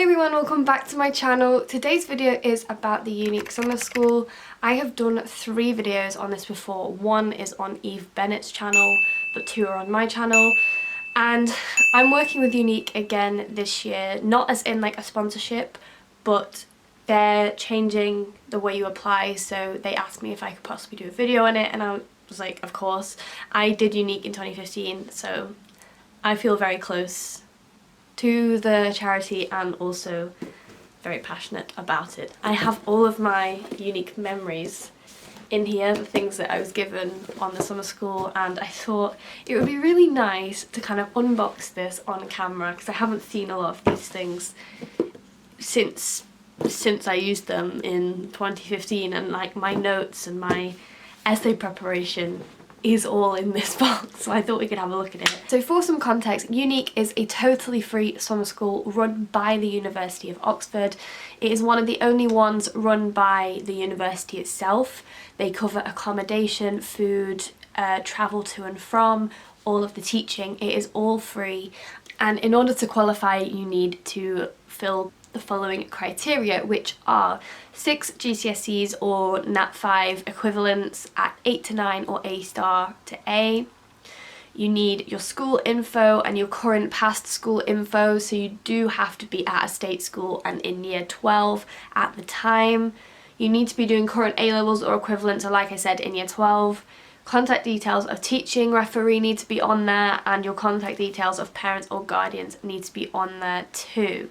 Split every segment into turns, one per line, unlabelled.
everyone, welcome back to my channel. Today's video is about the UNIQ Summer School. I have done 3 videos on this before. One is on Eve Bennett's channel, but 2 are on my channel. And I'm working with UNIQ again this year, not as in like a sponsorship, but they're changing the way you apply. So they asked me if I could possibly do a video on it, and I was like, of course. I did UNIQ in 2015, so I feel very close to the charity and also very passionate about it. I have all of my UNIQ memories in here, the things that I was given on the summer school, and I thought it would be really nice to kind of unbox this on camera because I haven't seen a lot of these things since I used them in 2015, and like my notes and my essay preparation is all in this box, so I thought we could have a look at it. So for some context, UNIQ is a totally free summer school run by the University of Oxford. It is one of the only ones run by the university itself. They cover accommodation, food, travel to and from, all of the teaching. It is all free, and in order to qualify you need to fill the following criteria, which are 6 GCSEs or Nat 5 equivalents at 8 to 9 or A star to A. You need your school info and your current past school info, so you do have to be at a state school and in year 12 at the time. You need to be doing current A-levels or equivalents, or like I said, in year 12. Contact details of teaching referee need to be on there, and your contact details of parents or guardians need to be on there too.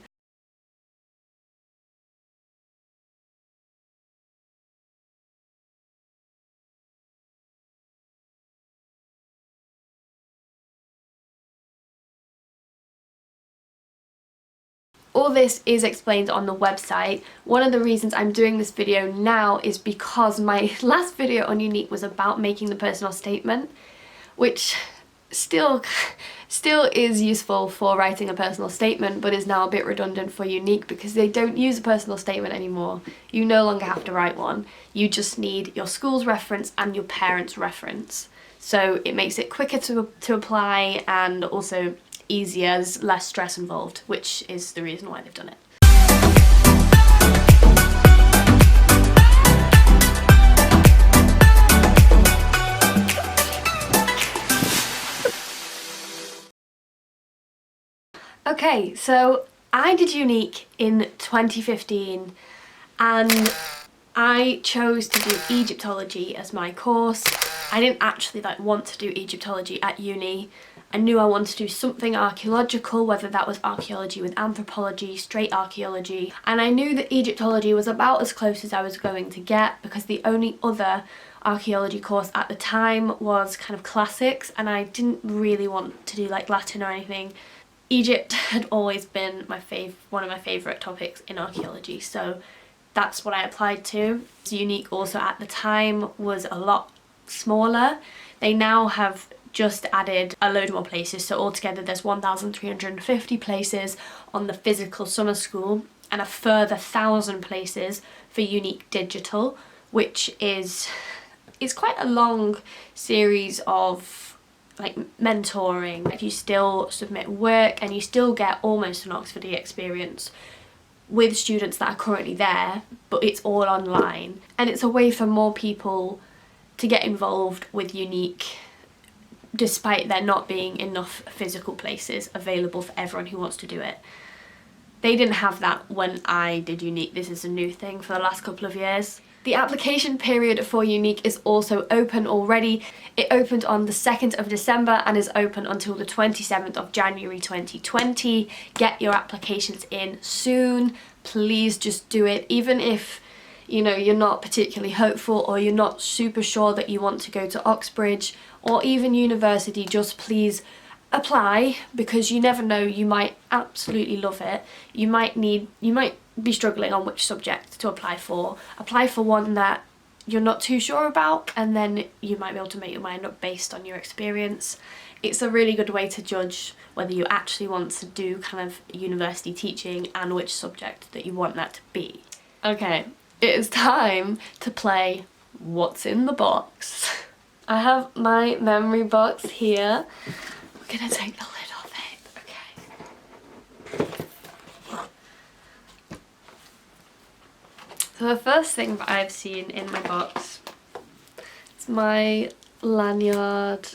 All this is explained on the website. One of the reasons I'm doing this video now is because my last video on UNIQ was about making the personal statement, which still is useful for writing a personal statement, but is now a bit redundant for UNIQ because they don't use a personal statement anymore. You no longer have to write one. You just need your school's reference and your parents' reference. So it makes it quicker to apply, and also easier, there's less stress involved, which is the reason why they've done it. Okay, so I did UNIQ in 2015 and I chose to do Egyptology as my course. I didn't actually want to do Egyptology at uni. I knew I wanted to do something archaeological, whether that was archaeology with anthropology, straight archaeology, and I knew that Egyptology was about as close as I was going to get because the only other archaeology course at the time was kind of classics, and I didn't really want to do like Latin or anything. Egypt had always been one of my favourite topics in archaeology, so that's what I applied to. UNIQ also at the time was a lot smaller. They now have just added a load more places, so altogether there's 1,350 places on the physical summer school and a further 1,000 places for UNIQ Digital, which is quite a long series of like mentoring. Like, you still submit work and you still get almost an Oxford experience with students that are currently there, but it's all online, and it's a way for more people to get involved with UNIQ despite there not being enough physical places available for everyone who wants to do it. They didn't have that when I did UNIQ. This is a new thing for the last couple of years. The application period for UNIQ is also open already. It opened on the 2nd of December and is open until the 27th of January 2020. Get your applications in soon. Please just do it. Even if you're not particularly hopeful or you're not super sure that you want to go to Oxbridge or even university, just please apply, because you never know, you might absolutely love it. You might be struggling on which subject to apply for. Apply for one that you're not too sure about, and then you might be able to make your mind up based on your experience. It's a really good way to judge whether you actually want to do kind of university teaching and which subject that you want that to be. Okay, it is time to play What's in the Box. I have my memory box here. We're gonna take the lid off it, okay. So the first thing that I've seen in my box is my lanyard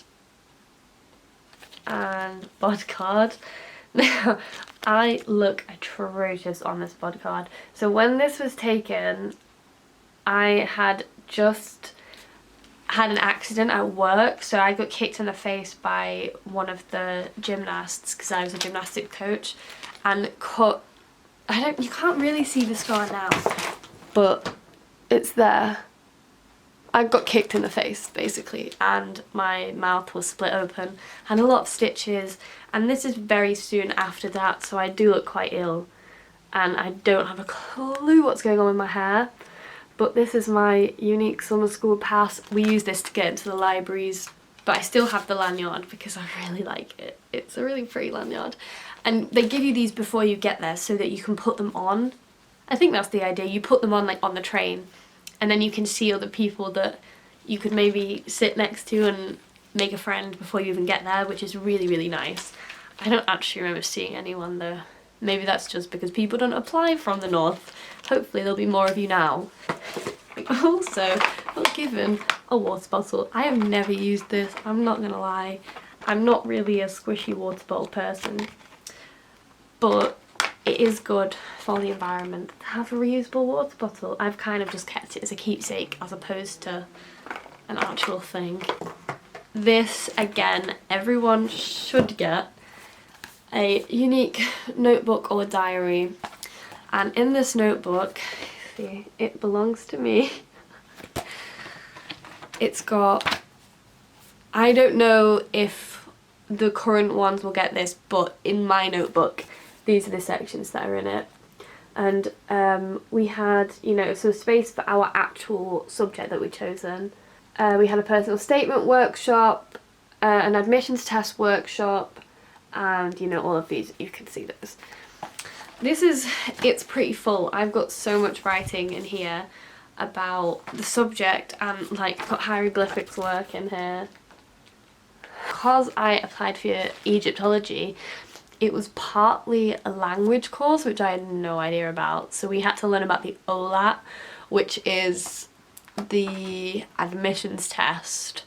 and bodyguard. Now, I look atrocious on this bodyguard. So when this was taken, I had just had an accident at work, so I got kicked in the face by one of the gymnasts because I was a gymnastics coach, and cut. You can't really see the scar now, but it's there. I got kicked in the face basically, and my mouth was split open, had a lot of stitches, and this is very soon after that, so I do look quite ill, and I don't have a clue what's going on with my hair. But this is my UNIQ summer school pass. We use this to get into the libraries, but I still have the lanyard because I really like it. It's a really pretty lanyard. And they give you these before you get there so that you can put them on. I think that's the idea. You put them on like on the train, and then you can see other people that you could maybe sit next to and make a friend before you even get there, which is really, really nice. I don't actually remember seeing anyone though. Maybe that's just because people don't apply from the north. Hopefully there'll be more of you now. I also got given a water bottle. I have never used this, I'm not gonna lie. I'm not really a squishy water bottle person, but it is good for the environment to have a reusable water bottle. I've kind of just kept it as a keepsake as opposed to an actual thing. This, again, everyone should get a UNIQ notebook or diary, and in this notebook, see, it belongs to me. It's got, I don't know if the current ones will get this, but in my notebook these are the sections that are in it. And we had, you know, some space for our actual subject that we'd chosen. We had a personal statement workshop, an admissions test workshop, and, you know, all of these. You can see those. It's pretty full. I've got so much writing in here about the subject, and like got hieroglyphics work in here. Because I applied for Egyptology, it was partly a language course, which I had no idea about. So we had to learn about the OLAT, which is the admissions test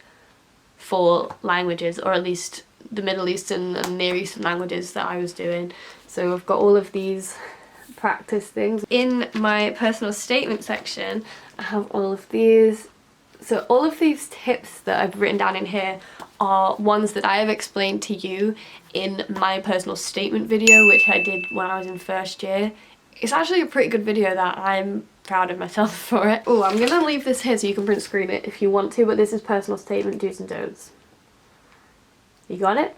for languages, or at least the Middle Eastern and Near Eastern languages that I was doing. So I've got all of these practice things. In my personal statement section, I have all of these. So all of these tips that I've written down in here are ones that I have explained to you in my personal statement video, which I did when I was in first year. It's actually a pretty good video that I'm proud of myself for it. Oh, I'm gonna leave this here so you can print screen it if you want to, but this is personal statement do's and don'ts. You got it?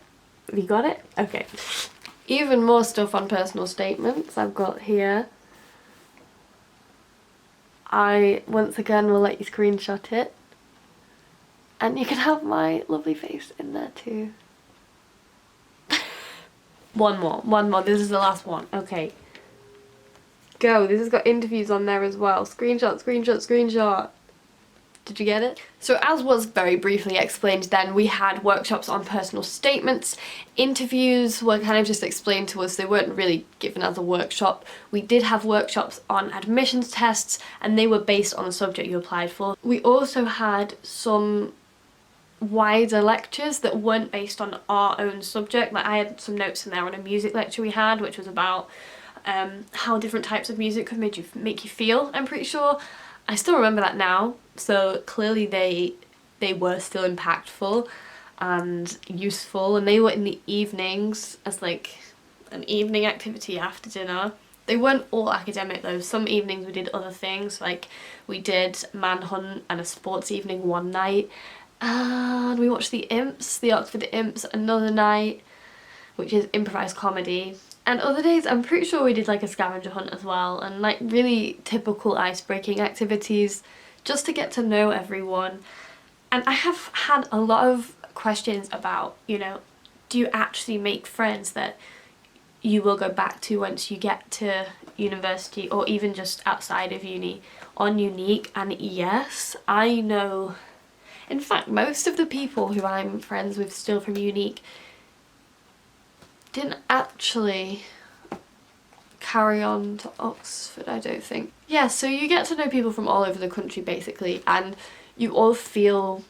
Have you got it? Okay. Even more stuff on personal statements I've got here. I, once again, will let you screenshot it. And you can have my lovely face in there too. One more. This is the last one. Okay. Go. This has got interviews on there as well. Screenshot, screenshot, screenshot. Did you get it? So as was very briefly explained then, we had workshops on personal statements. Interviews were kind of just explained to us. They weren't really given as a workshop. We did have workshops on admissions tests, and they were based on the subject you applied for. We also had some wider lectures that weren't based on our own subject. Like I had some notes in there on a music lecture we had, which was about how different types of music could make you feel, I'm pretty sure. I still remember that now, so clearly they were still impactful and useful, and they were in the evenings as like an evening activity after dinner. They weren't all academic though. Some evenings we did other things, like we did Manhunt and a sports evening one night, and we watched the Imps, the Oxford Imps, another night, which is improvised comedy. And other days I'm pretty sure we did like a scavenger hunt as well, and like really typical ice-breaking activities just to get to know everyone. And I have had a lot of questions about, you know, do you actually make friends that you will go back to once you get to university, or even just outside of uni on UNIQ? And yes, I know, in fact most of the people who I'm friends with still from UNIQ didn't actually carry on to Oxford, I don't think. Yeah, so you get to know people from all over the country basically, and you all feel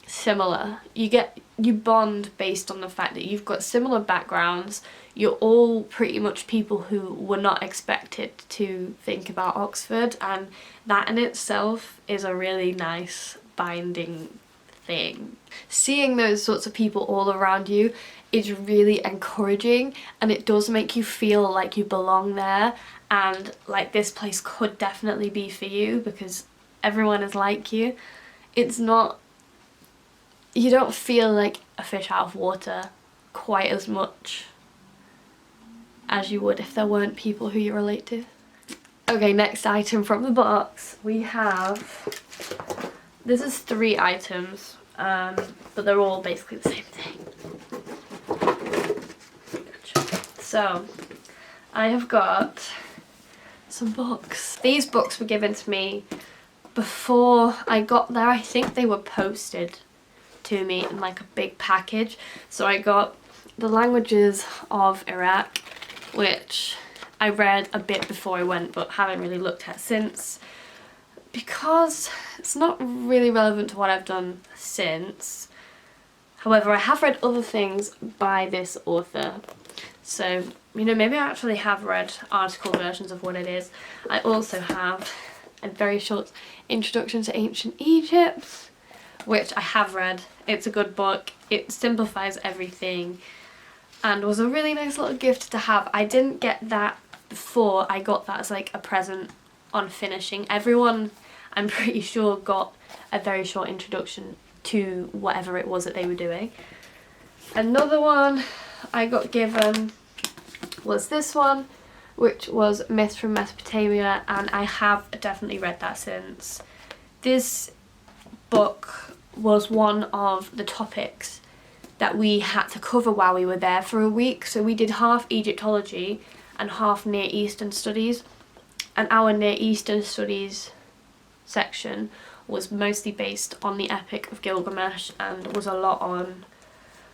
similar. You bond based on the fact that you've got similar backgrounds. You're all pretty much people who were not expected to think about Oxford, and that in itself is a really nice binding thing. Seeing those sorts of people all around you is really encouraging, and it does make you feel like you belong there, and like this place could definitely be for you because everyone is like you. It's not, you don't feel like a fish out of water quite as much as you would if there weren't people who you relate to. Okay, next item from the box. We have, this is 3 items, but they're all basically the same thing. So, I have got some books. These books were given to me before I got there. I think they were posted to me in like a big package. So I got The Languages of Iraq, which I read a bit before I went but haven't really looked at since, because it's not really relevant to what I've done since. However, I have read other things by this author, so you know, maybe I actually have read article versions of what it is. I also have a very short introduction to ancient Egypt, which I have read. It's a good book. It simplifies everything and was a really nice little gift to have. I didn't get that before. I got that as like a present on finishing. Everyone, I'm pretty sure, got a very short introduction to whatever it was that they were doing. Another one I got given was this one, which was Myths from Mesopotamia, and I have definitely read that since. This book was one of the topics that we had to cover while we were there for a week. So we did half Egyptology and half Near Eastern Studies, and our Near Eastern Studies section was mostly based on the Epic of Gilgamesh and was a lot on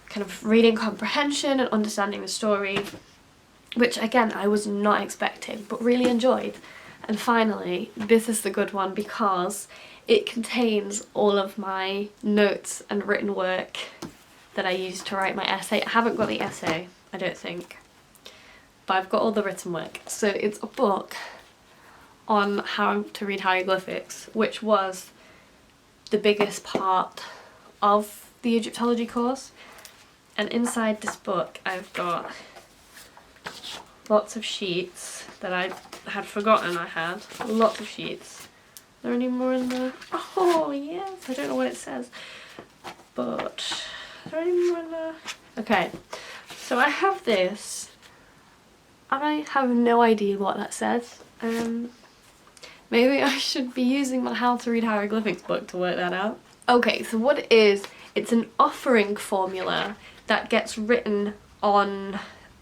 kind of reading comprehension and understanding the story, which again I was not expecting but really enjoyed. And finally, this is the good one because it contains all of my notes and written work that I used to write my essay. I haven't got the essay, I don't think, but I've got all the written work. So it's a book on how to read hieroglyphics, which was the biggest part of the Egyptology course. And inside this book I've got lots of sheets that I had forgotten I had. Lots of sheets. Are there any more in there? Oh yes, I don't know what it says, but are there any more in there? Okay, so I have this and I have no idea what that says. Maybe I should be using my How to Read Hieroglyphics book to work that out. Okay, so what it is, it's an offering formula that gets written on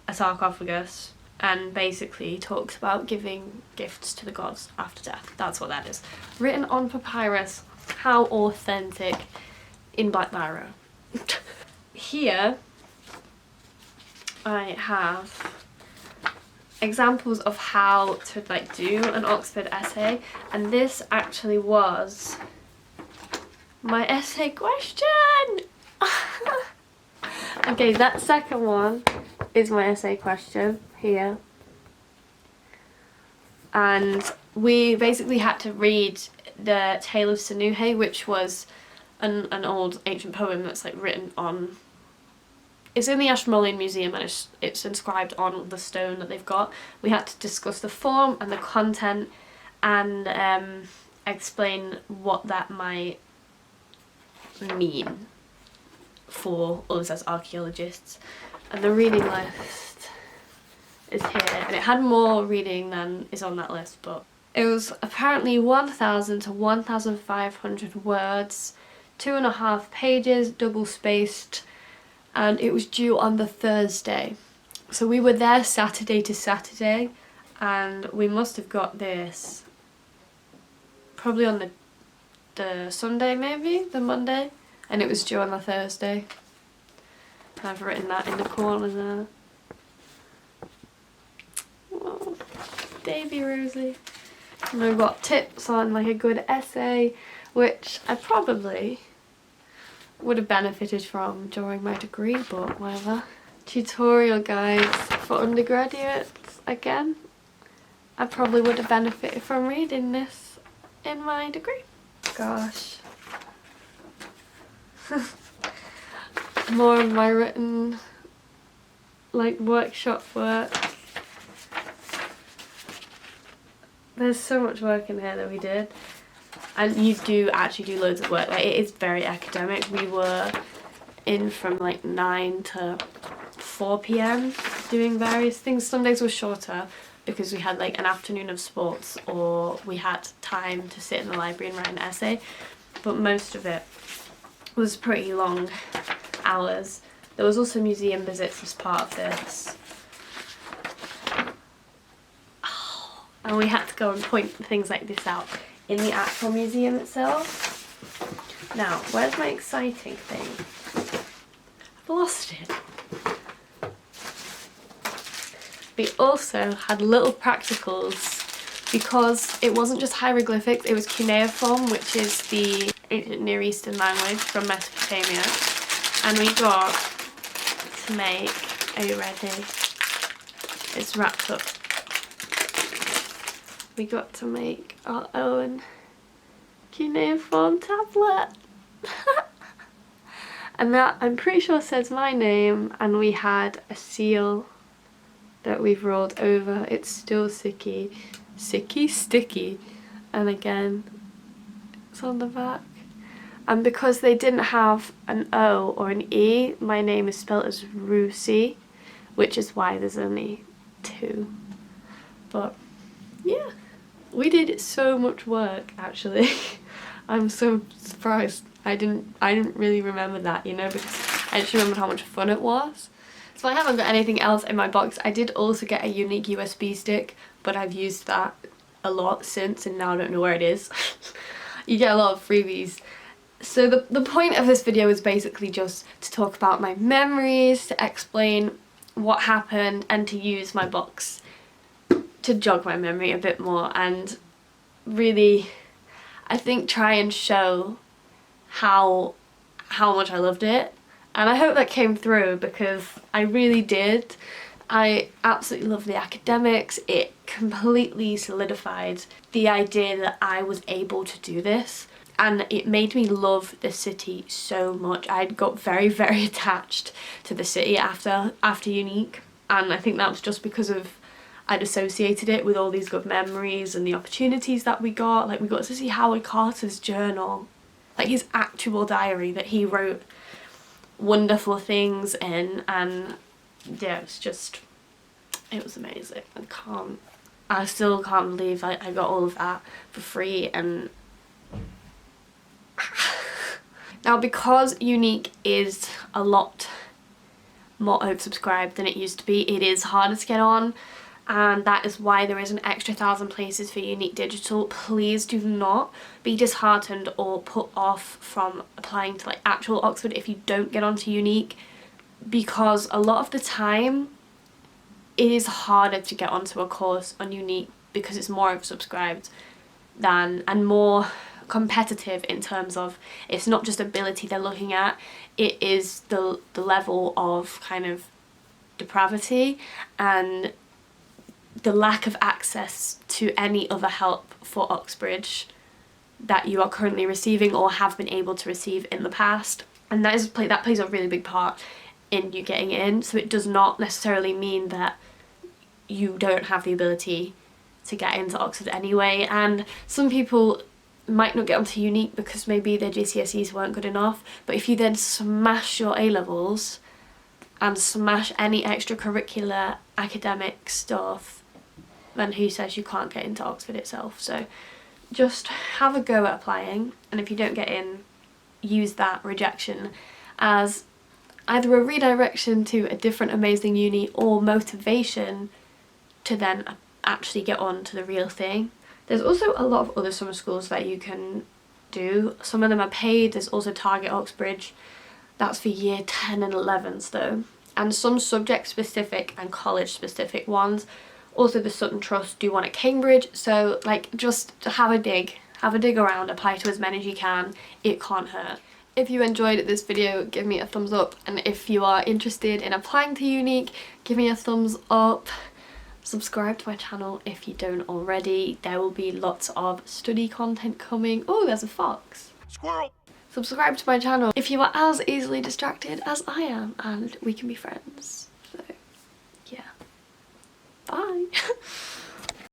a sarcophagus and basically talks about giving gifts to the gods after death. That's what that is. Written on papyrus. How authentic, in black biro. Here I have examples of how to like do an Oxford essay, and this actually was my essay question. Okay, that second one is my essay question here, and we basically had to read the Tale of Sinuhe, which was an old ancient poem that's like written on, it's in the Ashmolean Museum and it's inscribed on the stone that they've got. We had to discuss the form and the content and explain what that might mean for us as archaeologists. And the reading list is here, and it had more reading than is on that list, but it was apparently 1,000 to 1,500 words, 2.5 pages, double spaced, and it was due on the Thursday. So we were there Saturday to Saturday, and we must have got this probably on the Sunday, maybe the Monday, and it was due on the Thursday. I've written that in the corner there. Whoa. baby Rosie. And I've got tips on like a good essay, which I probably would have benefited from during my degree, but whatever. Tutorial guides for undergraduates. Again, I probably would have benefited from reading this in my degree. Gosh. More of my written, like, workshop work. There's so much work in here that we did. And you do actually do loads of work. Like, it is very academic. We were in from like 9 to 4 p.m. doing various things. Some days were shorter because we had like an afternoon of sports, or we had time to sit in the library and write an essay. But most of it was pretty long hours. There was also museum visits as part of this. Oh, and we had to go and point things like this out in the actual museum itself. Now, where's my exciting thing? I've lost it. We also had little practicals because it wasn't just hieroglyphics, it was cuneiform, which is the ancient Near Eastern language from Mesopotamia. And we got to make, are you ready? It's wrapped up. We got to make our own cuneiform tablet. And that, I'm pretty sure, says my name, and we had a seal that we've rolled over. It's still sticky, and again it's on the back. And because they didn't have an O or an E, my name is spelled as Rusi, which is why there's only 2. But yeah, we did so much work actually. I'm so surprised. I didn't really remember that, you know, because I just remembered how much fun it was. So I haven't got anything else in my box. I did also get a UNIQ USB stick, but I've used that a lot since, and now I don't know where it is. You get a lot of freebies. So the point of this video is basically just to talk about my memories, to explain what happened, and to use my box to jog my memory a bit more, and really, I think, try and show how much I loved it. And I hope that came through, because I really did. I absolutely love the academics. It completely solidified the idea that I was able to do this, and it made me love the city so much. I got very, very attached to the city after UNIQ, and I think that was just because of I'd associated it with all these good memories and the opportunities that we got. Like, we got to see Howard Carter's journal, like his actual diary that he wrote wonderful things in, and yeah, it was amazing. I still can't believe I got all of that for free. And now, because UNIQ is a lot more oversubscribed than it used to be, it is harder to get on, and that is why there is an extra 1,000 places for UNIQ Digital. Please do not be disheartened or put off from applying to like actual Oxford if you don't get onto UNIQ, because a lot of the time it is harder to get onto a course on UNIQ because it's more oversubscribed and more competitive in terms of, it's not just ability they're looking at, it is the level of kind of depravity and the lack of access to any other help for Oxbridge that you are currently receiving or have been able to receive in the past. And that plays a really big part in you getting in. So it does not necessarily mean that you don't have the ability to get into Oxford anyway. And some people might not get onto UNIQ because maybe their GCSEs weren't good enough, but if you then smash your A-levels and smash any extracurricular academic stuff, then who says you can't get into Oxford itself? So just have a go at applying, and if you don't get in, use that rejection as either a redirection to a different amazing uni or motivation to then actually get on to the real thing. There's also a lot of other summer schools that you can do. Some of them are paid. There's also Target Oxbridge. That's for year 10 and 11s though. And some subject specific and college specific ones Also the Sutton Trust do one at Cambridge, so like just have a dig around, apply to as many as you can, it can't hurt. If you enjoyed this video, give me a thumbs up, and if you are interested in applying to UNIQ, give me a thumbs up. Subscribe to my channel if you don't already. There will be lots of study content coming. Oh, there's a fox. Squirrel! Subscribe to my channel if you are as easily distracted as I am, and we can be friends. So, yeah. Bye!